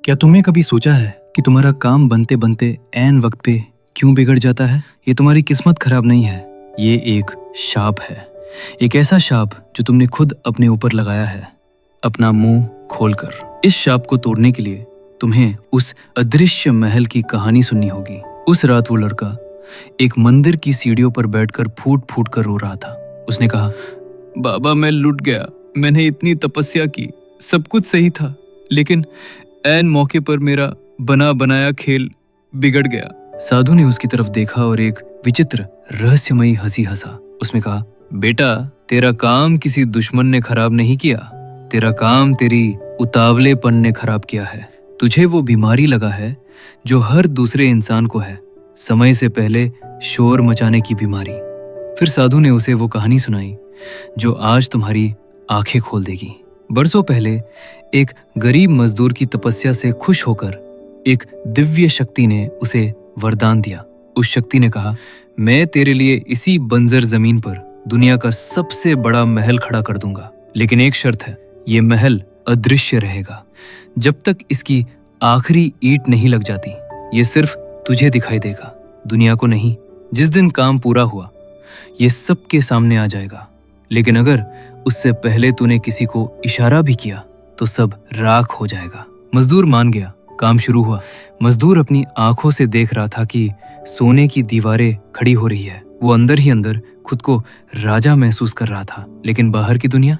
क्या तुमने कभी सोचा है कि तुम्हारा काम बनते बनते ऐन वक्त पे क्यों बिगड़ जाता है? ये तुम्हारी किस्मत खराब नहीं है, ये एक शाप है। एक ऐसा शाप जो तुमने खुद अपने ऊपर लगाया है, अपना मुंह खोलकर। इस शाप को तोड़ने के लिए तुम्हें उस अदृश्य महल की कहानी सुननी होगी। उस रात वो लड़का एक मंदिर की सीढ़ियों पर बैठकर फूट फूट कर रो रहा था। उसने कहा, बाबा मैं लुट गया, मैंने इतनी तपस्या की, सब कुछ सही था, लेकिन ऐन मौके पर मेरा बना बनाया खेल बिगड़ गया। साधु ने उसकी तरफ देखा और एक विचित्र रहस्यमयी हंसी हंसा। उसने कहा, बेटा तेरा काम किसी दुश्मन ने खराब नहीं किया, तेरा काम तेरी उतावलेपन ने खराब किया है। तुझे वो बीमारी लगा है जो हर दूसरे इंसान को है, समय से पहले शोर मचाने की बीमारी। फिर साधु ने उसे वो कहानी सुनाई जो आज तुम्हारी आंखें खोल देगी। बरसों पहले एक गरीब मजदूर की तपस्या से खुश होकर एक दिव्य शक्ति ने उसे वरदान दिया। उस शक्ति ने कहा, मैं तेरे लिए इसी बंजर जमीन पर दुनिया का सबसे बड़ा महल खड़ा कर दूंगा, लेकिन एक शर्त है, ये महल अदृश्य रहेगा जब तक इसकी आखिरी ईंट नहीं लग जाती। ये सिर्फ तुझे दिखाई देगा, दुनिया को नहीं। जिस दिन काम पूरा हुआ ये सबके सामने आ जाएगा, लेकिन अगर उससे पहले तूने किसी को इशारा भी किया तो सब राख हो जाएगा। मजदूर मान गया। काम शुरू हुआ। मजदूर अपनी आंखों से देख रहा था कि सोने की दीवारें खड़ी हो रही है। वो अंदर ही अंदर खुद को राजा महसूस कर रहा था, लेकिन बाहर की दुनिया,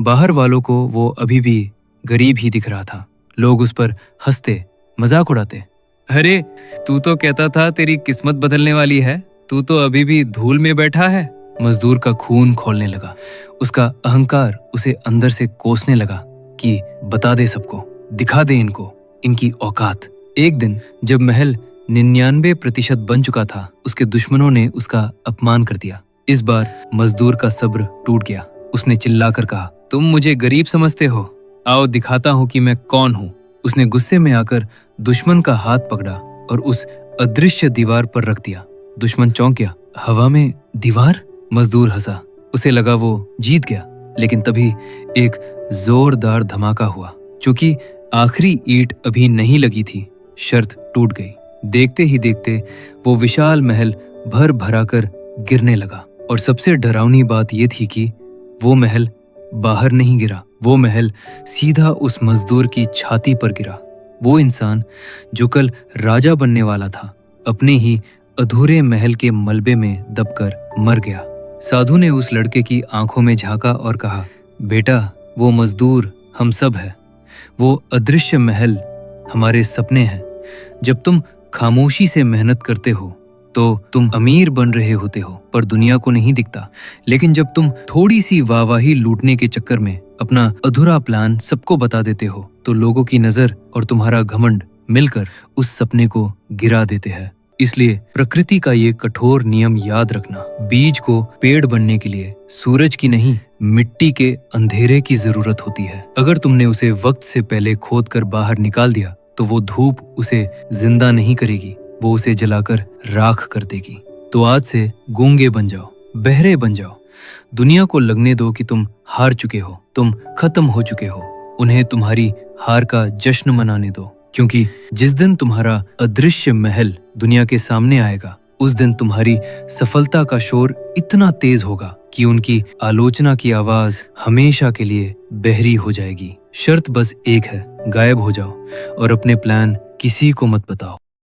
बाहर वालों को वो अभी भी गरीब ही दिख रहा था। लोग उस पर हंसते, मजाक उड़ाते। अरे तू तो कहता था तेरी किस्मत बदलने वाली है, तू तो अभी भी धूल में बैठा है। मजदूर का खून खौलने लगा। उसका अहंकार उसे अंदर से कोसने लगा कि बता दे सबको, दिखा दे इनको इनकी औकात। एक दिन जब महल 99% बन चुका था, उसके दुश्मनों ने उसका अपमान कर दिया। इस बार मजदूर का सब्र टूट गया। उसने चिल्लाकर कहा, तुम मुझे गरीब समझते हो, आओ दिखाता हूं कि मैं कौन हूं। उसने गुस्से में आकर दुश्मन का हाथ पकड़ा और उस अदृश्य दीवार पर रख दिया। दुश्मन चौंक गया। हवा में दीवार? मजदूर हंसा। उसे लगा वो जीत गया, लेकिन तभी एक जोरदार धमाका हुआ। चूंकि आखिरी ईंट अभी नहीं लगी थी, शर्त टूट गई। देखते ही देखते वो विशाल महल भर भरा कर गिरने लगा। और सबसे डरावनी बात यह थी कि वो महल बाहर नहीं गिरा, वो महल सीधा उस मजदूर की छाती पर गिरा। वो इंसान जो कल राजा बनने वाला था, अपने ही अधूरे महल के मलबे में दबकर मर गया। साधु ने उस लड़के की आंखों में झांका और कहा, बेटा वो मजदूर हम सब है, वो अदृश्य महल हमारे सपने हैं। जब तुम खामोशी से मेहनत करते हो तो तुम अमीर बन रहे होते हो, पर दुनिया को नहीं दिखता। लेकिन जब तुम थोड़ी सी वाहवाही लूटने के चक्कर में अपना अधूरा प्लान सबको बता देते हो, तो लोगों की नजर और तुम्हारा घमंड मिलकर उस सपने को गिरा देते हैं। इसलिए प्रकृति का ये कठोर नियम याद रखना, बीज को पेड़ बनने के लिए सूरज की नहीं, मिट्टी के अंधेरे की जरूरत होती है। अगर तुमने उसे वक्त से पहले खोद कर बाहर निकाल दिया तो वो धूप उसे जिंदा नहीं करेगी, वो उसे जलाकर राख कर देगी। तो आज से गूंगे बन जाओ, बहरे बन जाओ। दुनिया को लगने दो कि तुम हार चुके हो, तुम खत्म हो चुके हो। उन्हें तुम्हारी हार का जश्न मनाने दो, क्योंकि जिस दिन तुम्हारा अदृश्य महल दुनिया के सामने आएगा, उस दिन तुम्हारी सफलता का शोर इतना तेज होगा कि उनकी आलोचना की आवाज हमेशा के लिए बहरी हो जाएगी। शर्त बस एक है, गायब हो जाओ और अपने प्लान किसी को मत बताओ।